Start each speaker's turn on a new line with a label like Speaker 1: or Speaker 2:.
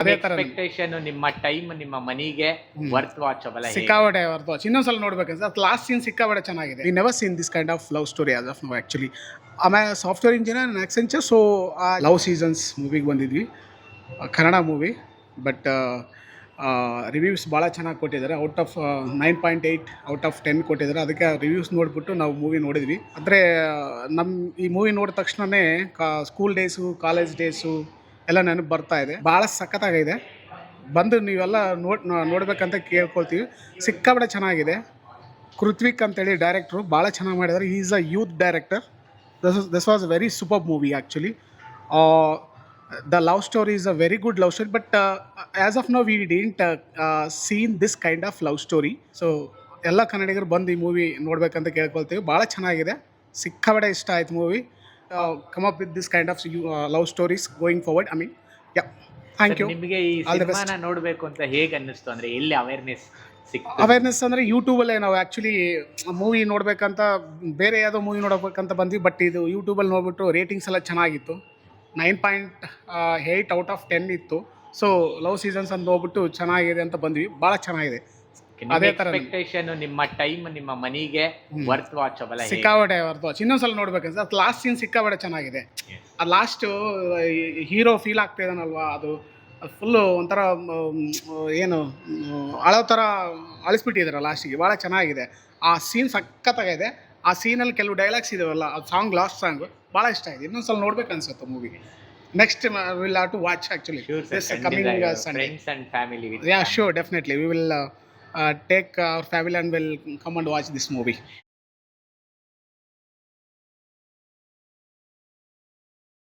Speaker 1: ಅದೇ ತರ
Speaker 2: ಎಕ್ಸ್ಪೆಕ್ಟೇಷನ್ ನಿಮ್ಮ ಟೈಮ್ ನಿಮ್ಮ ಮನಿಗೆ ವರ್ತ್ ವಾಚಬಲ್
Speaker 1: ಸಿಕ್ಕಾಪಟ್ಟೆ ಹೊರತು ಇನ್ನೊಂದ್ಸಲ ನೋಡ್ಬೇಕಂದ್ರೆ ಅದು ಲಾಸ್ಟ್ ಸೀನ್ ಸಿಕ್ಕಾಪಟ್ಟೆ ಚೆನ್ನಾಗಿದೆ. We never seen this kind of love story as of now actually. ಆಮೇಲೆ ಸಾಫ್ಟ್ವೇರ್ ಇಂಜಿನಿಯರ್ ಎಕ್ಸೆಂಚರ್. ಸೊ ಆ ಲವ್ ಸೀಸನ್ಸ್ ಮೂವಿಗೆ ಬಂದಿದ್ವಿ, ಕನ್ನಡ ಮೂವಿ. ಬಟ್ ರಿವ್ಯೂಸ್ ಭಾಳ ಚೆನ್ನಾಗಿ ಕೊಟ್ಟಿದ್ದಾರೆ. ಔಟ್ ಆಫ್ 9.8 ಔಟ್ ಆಫ್ 10 ಕೊಟ್ಟಿದ್ದಾರೆ. ಅದಕ್ಕೆ ರಿವ್ಯೂಸ್ ನೋಡಿಬಿಟ್ಟು ನಾವು ಮೂವಿ ನೋಡಿದ್ವಿ. ಅಂದರೆ ನಮ್ಮ ಈ ಮೂವಿ ನೋಡಿದ ತಕ್ಷಣವೇ ಸ್ಕೂಲ್ ಡೇಸು, ಕಾಲೇಜ್ ಡೇಸು ಎಲ್ಲ ನೆನಪು ಬರ್ತಾ ಇದೆ. ಭಾಳ ಸಖತ್ತಾಗಿದೆ. ಬಂದು ನೀವೆಲ್ಲ ನೋಡ್ಬೇಕಂತ ಕೇಳ್ಕೊಳ್ತೀವಿ. ಸಿಕ್ಕಾಪಟ್ಟೆ ಚೆನ್ನಾಗಿದೆ. ಕೃತ್ವಿಕ್ ಅಂತೇಳಿ ಡೈರೆಕ್ಟ್ರು ಭಾಳ ಚೆನ್ನಾಗಿ ಮಾಡಿದ್ದಾರೆ. ಈ is a youth director. This was a very super movie actually. The love story is a very good love story, but as of now we didn't seen this kind of love story. So ಎಲ್ಲ ಕನ್ನಡಿಗರು ಬಂದು ಈ movie ನೋಡ್ಬೇಕಂತ ಕೇಳ್ಕೊಳ್ತೀವಿ. ಭಾಳ ಚೆನ್ನಾಗಿದೆ, ಸಿಕ್ಕಾಪಟ್ಟೆ ಇಷ್ಟ ಆಯ್ತು movie. Come up with this kind of love stories going forward. I mean thank you.
Speaker 2: ನಿಮಗೆ ಈ ಸಿನಿಮಾನ ನೋಡಬೇಕು ಅಂತ ಹೇಗೆ ಅನ್ನಿಸ್ತು? ಅಂದ್ರೆ ಎಲ್ಲಿ ಅವೇರ್ನೆಸ್ ಸಿಕ್ತು?
Speaker 1: ಅವೇರ್ನೆಸ್ ಅಂದರೆ ಯೂಟ್ಯೂಬಲ್ಲೇ ನಾವು ಆ್ಯಕ್ಚುಲಿ ಮೂವಿ ನೋಡಬೇಕಂತ ಬೇರೆ ಯಾವುದೋ ಮೂವಿ ನೋಡಬೇಕಂತ ಬಂದ್ವಿ. ಬಟ್ ಇದು ಯೂಟ್ಯೂಬಲ್ಲಿ ನೋಡ್ಬಿಟ್ಟು ರೇಟಿಂಗ್ಸ್ ಎಲ್ಲ ಚೆನ್ನಾಗಿತ್ತು. 9.8 ಔಟ್ ಆಫ್ 10 ಇತ್ತು. ಸೊ ಲವ್ ಸೀಸನ್ಸ್ ಅಂತ ಹೋಗ್ಬಿಟ್ಟು ಚೆನ್ನಾಗಿದೆ ಅಂತ ಬಂದ್ವಿ. ಭಾಳ ಚೆನ್ನಾಗಿದೆ. ಅದೇ ತರ
Speaker 2: ಎಕ್ಸ್ಪೆಕ್ಟೇಷನ್ ನಿಮ್ಮ ಟೈಮ್ ನಿಮ್ಮ ಮನಿಗೆ ವರ್ತ್ ವಾಚಬಲ್
Speaker 1: ಸಿಕ್ಕಾಪಟ್ಟೆ ಹೊರತು ಇನ್ನೊಂದ್ಸಲ ನೋಡ್ಬೇಕಂದ್ರೆ ಅದು ಲಾಸ್ಟ್ ಸೀನ್ ಸಿಕ್ಕಾಪಟ್ಟೆ ಚೆನ್ನಾಗಿದೆ. ಆ ಲಾಸ್ಟ್ ಹೀರೋ ಫೀಲ್ ಆಗ್ತಾ ಇದ್ದಾನಲ್ವಾ, ಅದು ಫುಲ್ಲು ಒಂಥರ ಏನು ಅಳೋ ಥರ ಅಳಿಸ್ಬಿಟ್ಟಿದ್ದಾರೆ ಲಾಸ್ಟಿಗೆ. ಭಾಳ ಚೆನ್ನಾಗಿದೆ. ಆ ಸೀನ್ ಸಖತ್ತಾಗಿದೆ. ಆ ಸೀನಲ್ಲಿ ಕೆಲವು ಡೈಲಾಗ್ಸ್ ಇದಾವಲ್ಲ, ಆ ಸಾಂಗ್ ಲಾಸ್ಟ್ ಸಾಂಗ್ ಭಾಳ ಇಷ್ಟ ಆಗಿದೆ. ಇನ್ನೊಂದ್ಸಲ ನೋಡ್ಬೇಕು ಅನ್ಸುತ್ತೆ movie. Next will have to watch actually coming Sunday.
Speaker 2: Friends and family.
Speaker 1: Yeah, sure, definitely. We will take our family and will come and watch this movie.